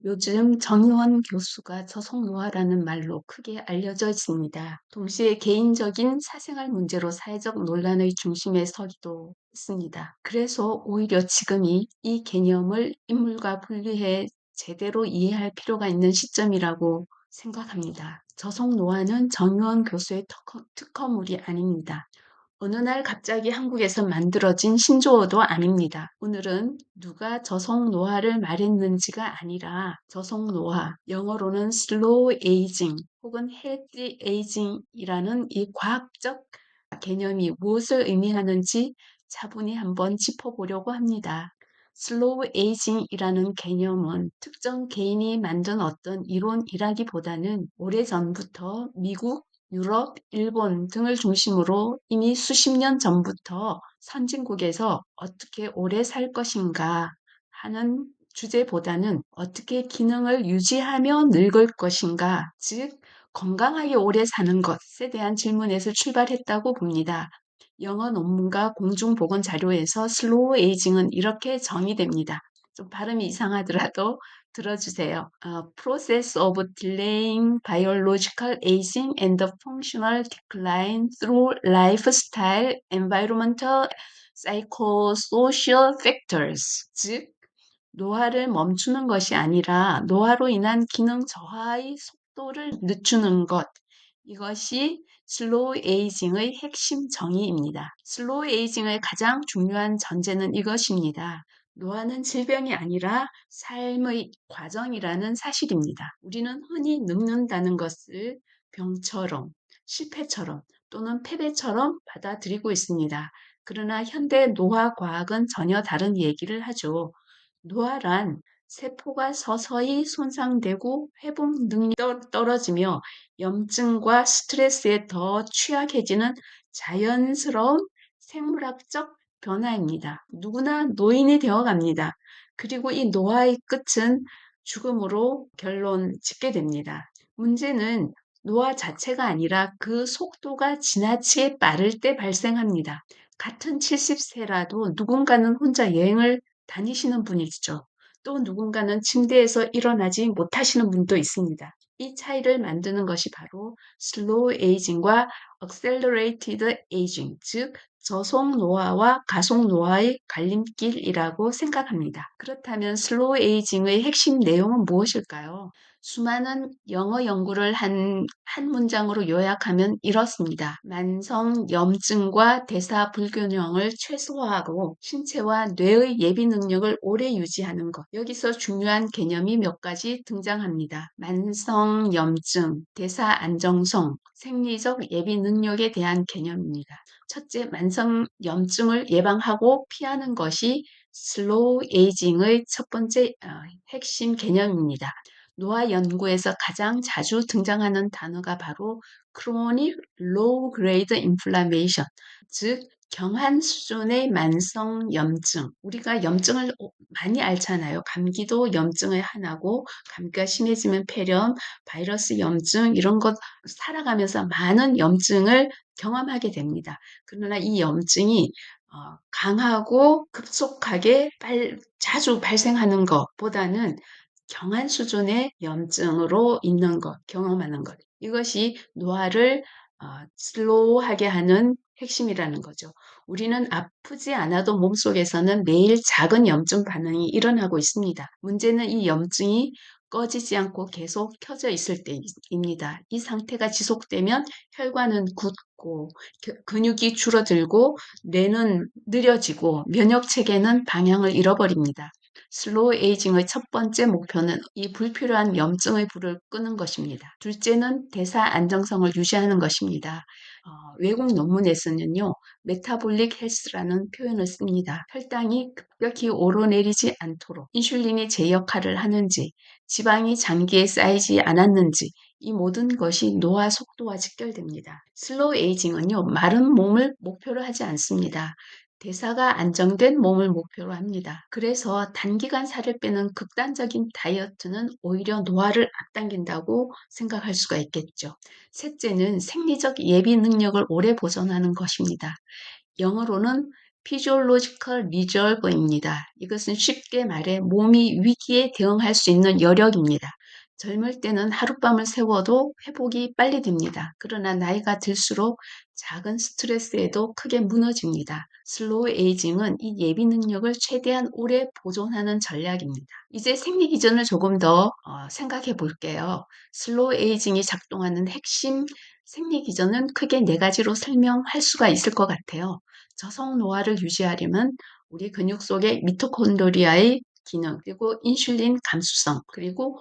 요즘 정의원 교수가 저속노화라는 말로 크게 알려져 있습니다. 동시에 개인적인 사생활 문제로 사회적 논란의 중심에 서기도 했습니다. 그래서 오히려 지금이 이 개념을 인물과 분리해 제대로 이해할 필요가 있는 시점이라고 생각합니다. 저속노화는 정의원 교수의 특허물이 아닙니다. 어느 날 갑자기 한국에서 만들어진 신조어도 아닙니다. 오늘은 누가 저속노화를 말했는지가 아니라 저속노화, 영어로는 slow aging 혹은 healthy aging이라는 이 과학적 개념이 무엇을 의미하는지 차분히 한번 짚어보려고 합니다. 슬로우 에이징이라는 개념은 특정 개인이 만든 어떤 이론이라기보다는 오래전부터 미국, 유럽, 일본 등을 중심으로 이미 수십 년 전부터 선진국에서 어떻게 오래 살 것인가 하는 주제보다는 어떻게 기능을 유지하며 늙을 것인가, 즉 건강하게 오래 사는 것에 대한 질문에서 출발했다고 봅니다. 영어 논문과 공중보건 자료에서 슬로우 에이징은 이렇게 정의됩니다. 좀 발음이 이상하더라도 들어주세요. Process of delaying biological aging and the functional decline through lifestyle, environmental, psychosocial factors. 즉, 노화를 멈추는 것이 아니라 노화로 인한 기능 저하의 속도를 늦추는 것. 이것이 슬로우 에이징의 핵심 정의입니다. 슬로우 에이징의 가장 중요한 전제는 이것입니다. 노화는 질병이 아니라 삶의 과정이라는 사실입니다. 우리는 흔히 늙는다는 것을 병처럼, 실패처럼 또는 패배처럼 받아들이고 있습니다. 그러나 현대 노화 과학은 전혀 다른 얘기를 하죠. 노화란 세포가 서서히 손상되고 회복 능력이 떨어지며 염증과 스트레스에 더 취약해지는 자연스러운 생물학적 변화입니다. 누구나 노인이 되어 갑니다. 그리고 이 노화의 끝은 죽음으로 결론 짓게 됩니다. 문제는 노화 자체가 아니라 그 속도가 지나치게 빠를 때 발생합니다. 같은 70세라도 누군가는 혼자 여행을 다니시는 분이 있죠. 또 누군가는 침대에서 일어나지 못하시는 분도 있습니다. 이 차이를 만드는 것이 바로 슬로우 에이징과 accelerated aging, 즉 저속 노화와 가속 노화의 갈림길이라고 생각합니다. 그렇다면 슬로우 에이징의 핵심 내용은 무엇일까요? 수많은 영어 연구를 한 문장으로 요약하면 이렇습니다. 만성 염증과 대사 불균형을 최소화하고 신체와 뇌의 예비 능력을 오래 유지하는 것. 여기서 중요한 개념이 몇 가지 등장합니다. 만성 염증, 대사 안정성, 생리적 예비 능력에 대한 개념입니다. 첫째, 만성 염증을 예방하고 피하는 것이 슬로우 에이징의 첫 번째 핵심 개념입니다. 노화 연구에서 가장 자주 등장하는 단어가 바로 chronic low grade inflammation, 즉 경한 수준의 만성 염증. 우리가 염증을 많이 앓잖아요. 감기도 염증의 하나고 감기가 심해지면 폐렴, 바이러스 염증 이런 것 살아가면서 많은 염증을 경험하게 됩니다. 그러나 이 염증이 강하고 급속하게 자주 발생하는 것보다는 경한 수준의 염증으로 있는 것, 경험하는 것. 이것이 노화를 슬로우하게 하는 핵심이라는 거죠. 우리는 아프지 않아도 몸속에서는 매일 작은 염증 반응이 일어나고 있습니다. 문제는 이 염증이 꺼지지 않고 계속 켜져 있을 때입니다. 이 상태가 지속되면 혈관은 굳고 근육이 줄어들고 뇌는 느려지고 면역 체계는 방향을 잃어버립니다. 슬로우 에이징의 첫 번째 목표는 이 불필요한 염증의 불을 끄는 것입니다. 둘째는 대사 안정성을 유지하는 것입니다. 외국 논문에서는요, 메타볼릭 헬스라는 표현을 씁니다. 혈당이 급격히 오르내리지 않도록 인슐린이 제 역할을 하는지, 지방이 장기에 쌓이지 않았는지, 이 모든 것이 노화 속도와 직결됩니다. 슬로우 에이징은요, 마른 몸을 목표로 하지 않습니다. 대사가 안정된 몸을 목표로 합니다. 그래서 단기간 살을 빼는 극단적인 다이어트는 오히려 노화를 앞당긴다고 생각할 수가 있겠죠. 셋째는 생리적 예비 능력을 오래 보존하는 것입니다. 영어로는 physiological reserve입니다. 이것은 쉽게 말해 몸이 위기에 대응할 수 있는 여력입니다. 젊을 때는 하룻밤을 새워도 회복이 빨리 됩니다. 그러나 나이가 들수록 작은 스트레스에도 크게 무너집니다. 슬로우 에이징은 이 예비 능력을 최대한 오래 보존하는 전략입니다. 이제 생리 기전을 조금 더 생각해 볼게요. 슬로우 에이징이 작동하는 핵심 생리 기전은 크게 네 가지로 설명할 수가 있을 것 같아요. 저속 노화를 유지하려면 우리 근육 속의 미토콘드리아의 기능, 그리고 인슐린 감수성, 그리고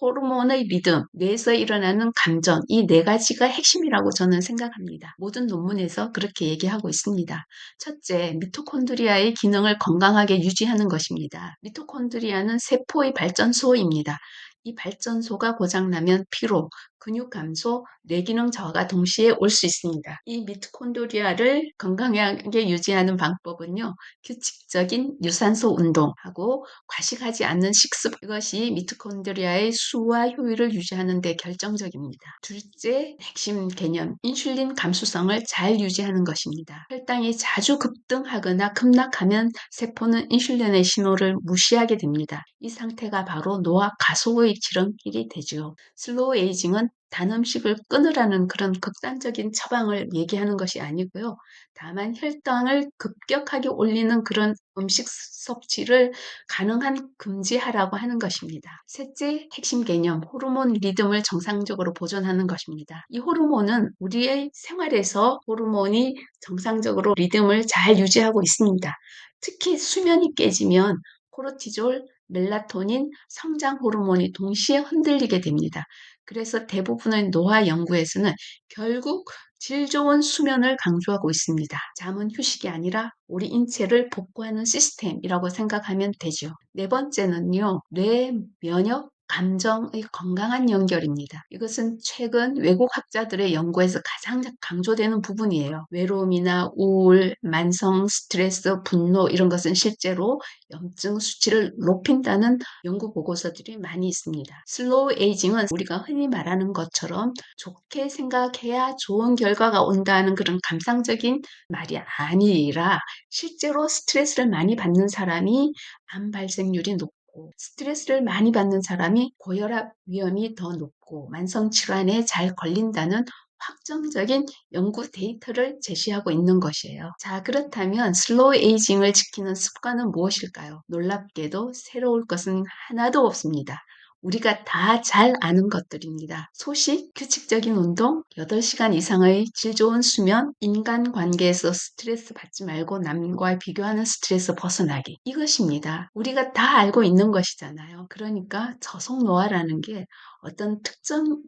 호르몬의 리듬, 뇌에서 일어나는 감전, 이 네 가지가 핵심이라고 저는 생각합니다. 모든 논문에서 그렇게 얘기하고 있습니다. 첫째, 미토콘드리아의 기능을 건강하게 유지하는 것입니다. 미토콘드리아는 세포의 발전소입니다. 이 발전소가 고장나면 피로, 근육 감소, 뇌기능 저하가 동시에 올 수 있습니다. 이 미토콘드리아를 건강하게 유지하는 방법은요, 규칙적인 유산소 운동하고 과식하지 않는 식습, 이것이 미토콘드리아의 수와 효율을 유지하는 데 결정적입니다. 둘째, 핵심 개념, 인슐린 감수성을 잘 유지하는 것입니다. 혈당이 자주 급등하거나 급락하면 세포는 인슐린의 신호를 무시하게 됩니다. 이 상태가 바로 노화 가속의 지름길이 되죠. 슬로우 에이징은 단 음식을 끊으라는 그런 극단적인 처방을 얘기하는 것이 아니고요. 다만 혈당을 급격하게 올리는 그런 음식 섭취를 가능한 금지하라고 하는 것입니다. 셋째 핵심 개념, 호르몬 리듬을 정상적으로 보존하는 것입니다. 이 호르몬은 우리의 생활에서 호르몬이 정상적으로 리듬을 잘 유지하고 있습니다. 특히 수면이 깨지면 코르티졸, 멜라토닌, 성장 호르몬이 동시에 흔들리게 됩니다. 그래서 대부분의 노화 연구에서는 결국 질 좋은 수면을 강조하고 있습니다. 잠은 휴식이 아니라 우리 인체를 복구하는 시스템이라고 생각하면 되죠. 네 번째는요, 뇌, 면역, 감정의 건강한 연결입니다. 이것은 최근 외국 학자들의 연구에서 가장 강조되는 부분이에요. 외로움이나 우울, 만성 스트레스, 분노 이런 것은 실제로 염증 수치를 높인다는 연구 보고서들이 많이 있습니다. 슬로우 에이징은 우리가 흔히 말하는 것처럼 좋게 생각해야 좋은 결과가 온다는 그런 감상적인 말이 아니라 실제로 스트레스를 많이 받는 사람이 암 발생률이 높고 스트레스를 많이 받는 사람이 고혈압 위험이 더 높고 만성질환에 잘 걸린다는 확정적인 연구 데이터를 제시하고 있는 것이에요. 자, 그렇다면 슬로우 에이징을 지키는 습관은 무엇일까요? 놀랍게도 새로울 것은 하나도 없습니다. 우리가 다 잘 아는 것들입니다. 소식, 규칙적인 운동, 8시간 이상의 질 좋은 수면, 인간관계에서 스트레스 받지 말고 남과 비교하는 스트레스 벗어나기. 이것입니다. 우리가 다 알고 있는 것이잖아요. 그러니까 저속노화라는 게 어떤 특정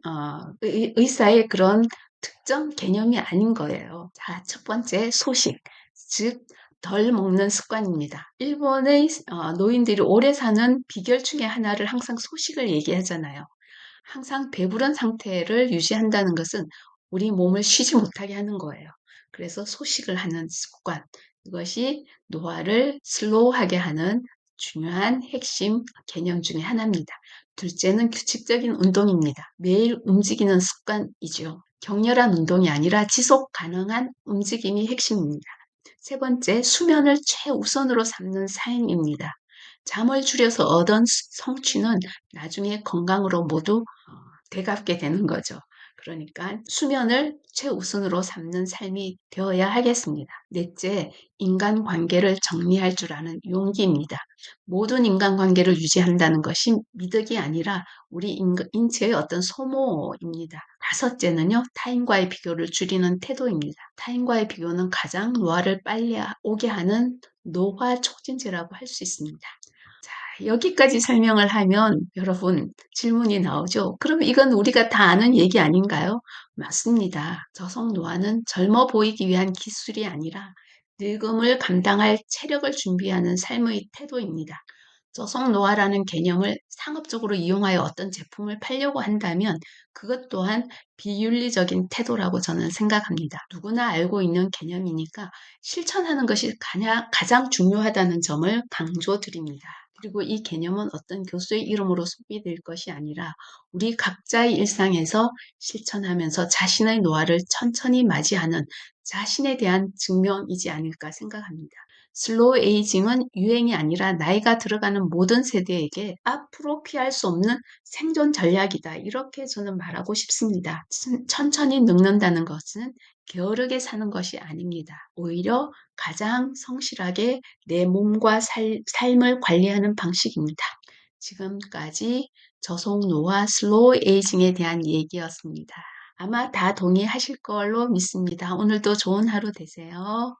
의사의 그런 특정 개념이 아닌 거예요. 자, 첫 번째 소식, 즉 덜 먹는 습관입니다. 일본의 노인들이 오래 사는 비결 중에 하나를 항상 소식을 얘기하잖아요. 항상 배부른 상태를 유지한다는 것은 우리 몸을 쉬지 못하게 하는 거예요. 그래서 소식을 하는 습관, 이것이 노화를 슬로우하게 하는 중요한 핵심 개념 중에 하나입니다. 둘째는 규칙적인 운동입니다. 매일 움직이는 습관이죠. 격렬한 운동이 아니라 지속 가능한 움직임이 핵심입니다. 세 번째, 수면을 최우선으로 삼는 삶입니다. 잠을 줄여서 얻은 성취는 나중에 건강으로 모두 되갚게 되는 거죠. 그러니까 수면을 최우선으로 삼는 삶이 되어야 하겠습니다. 넷째, 인간관계를 정리할 줄 아는 용기입니다. 모든 인간관계를 유지한다는 것이 미덕이 아니라 우리 인체의 어떤 소모입니다. 다섯째는요, 타인과의 비교를 줄이는 태도입니다. 타인과의 비교는 가장 노화를 빨리 오게 하는 노화 촉진제라고 할 수 있습니다. 여기까지 설명을 하면 여러분 질문이 나오죠. 그럼 이건 우리가 다 아는 얘기 아닌가요? 맞습니다. 저속 노화는 젊어 보이기 위한 기술이 아니라 늙음을 감당할 체력을 준비하는 삶의 태도입니다. 저속 노화라는 개념을 상업적으로 이용하여 어떤 제품을 팔려고 한다면 그것 또한 비윤리적인 태도라고 저는 생각합니다. 누구나 알고 있는 개념이니까 실천하는 것이 가장 중요하다는 점을 강조드립니다. 그리고 이 개념은 어떤 교수의 이름으로 소비될 것이 아니라 우리 각자의 일상에서 실천하면서 자신의 노화를 천천히 맞이하는 자신에 대한 증명이지 않을까 생각합니다. 슬로우 에이징은 유행이 아니라 나이가 들어가는 모든 세대에게 앞으로 피할 수 없는 생존 전략이다. 이렇게 저는 말하고 싶습니다. 천천히 늙는다는 것은 게으르게 사는 것이 아닙니다. 오히려 가장 성실하게 내 몸과 삶을 관리하는 방식입니다. 지금까지 저속노화 슬로우 에이징에 대한 얘기였습니다. 아마 다 동의하실 걸로 믿습니다. 오늘도 좋은 하루 되세요.